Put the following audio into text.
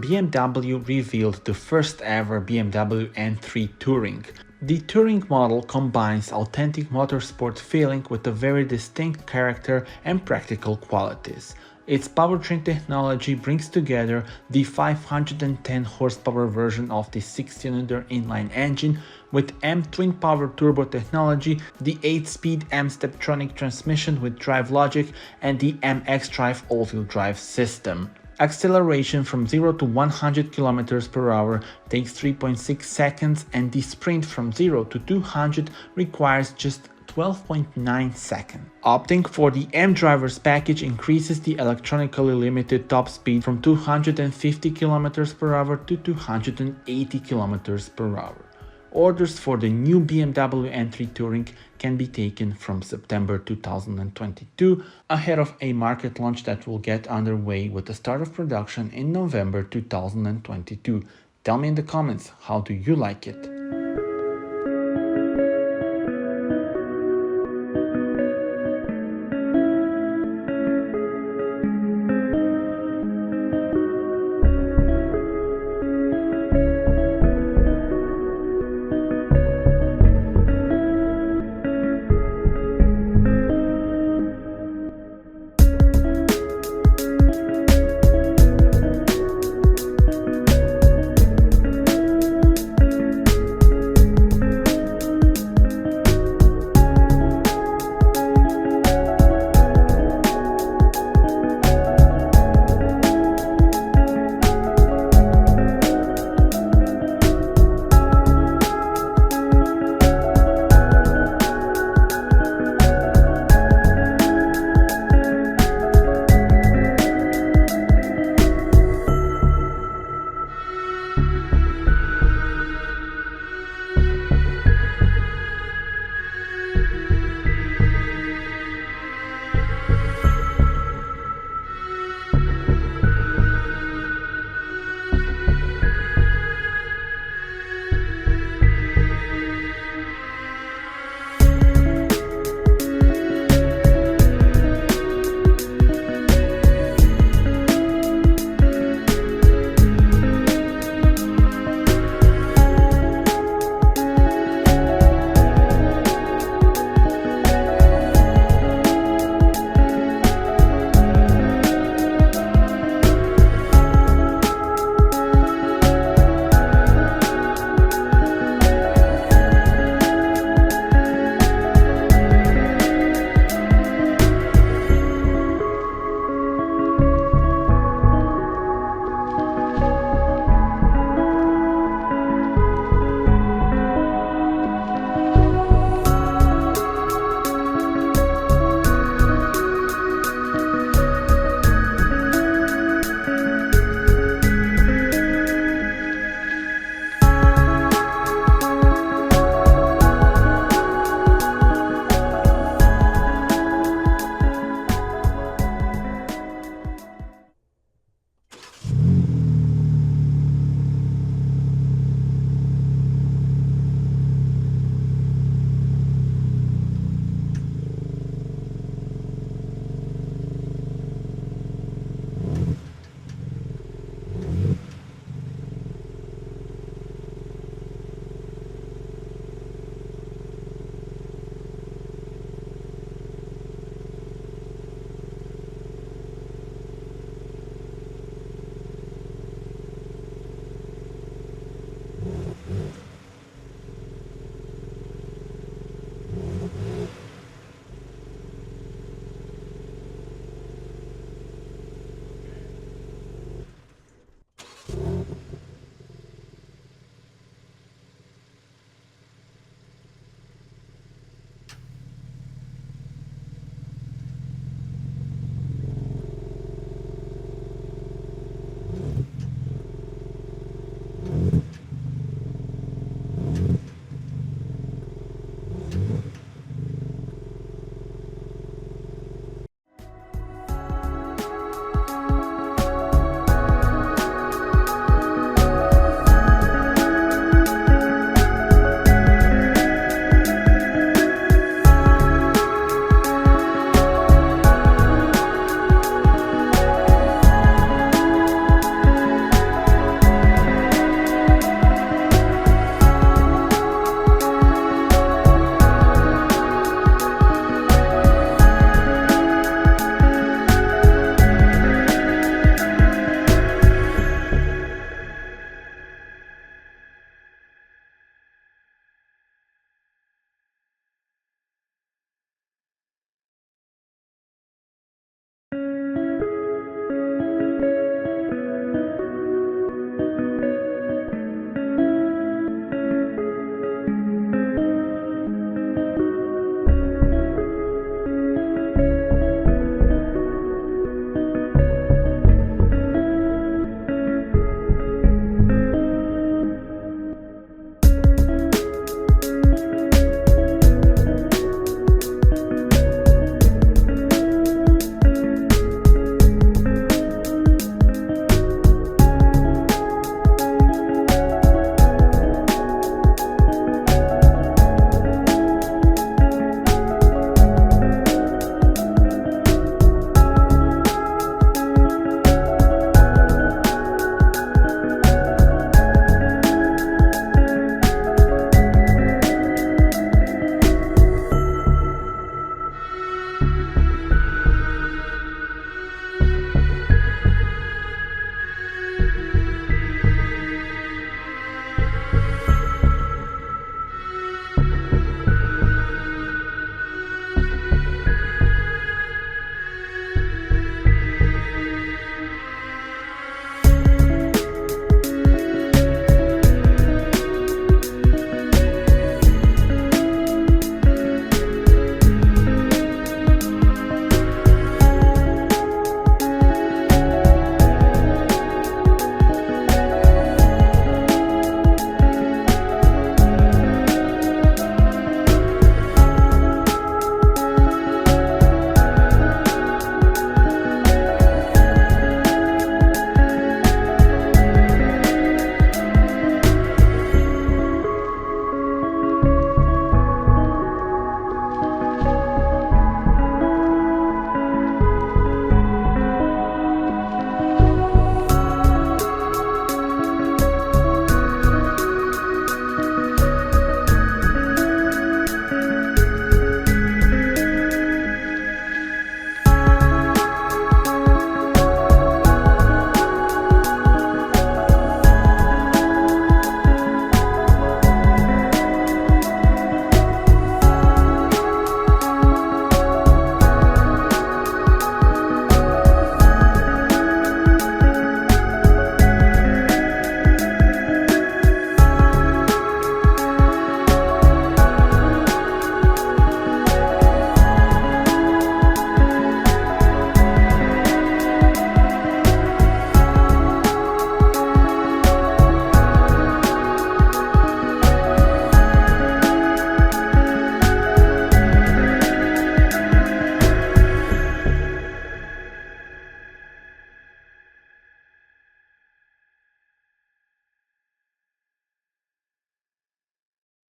BMW revealed the first ever BMW M3 Touring. The Touring model combines authentic motorsport feeling with a very distinct character and practical qualities. Its powertrain technology brings together the 510 horsepower version of the 6-cylinder inline engine with M TwinPower Turbo technology, the 8-speed M Steptronic transmission with drive logic, and the M xDrive all-wheel drive system. Acceleration from 0 to 100 km per hour takes 3.6 seconds, and the sprint from 0 to 200 requires just 12.9 seconds. Opting for the M Drivers package increases the electronically limited top speed from 250 km per hour to 280 km per hour. Orders for the new BMW M3 Touring can be taken from September 2022, ahead of a market launch that will get underway with the start of production in November 2022. Tell me in the comments, how do you like it?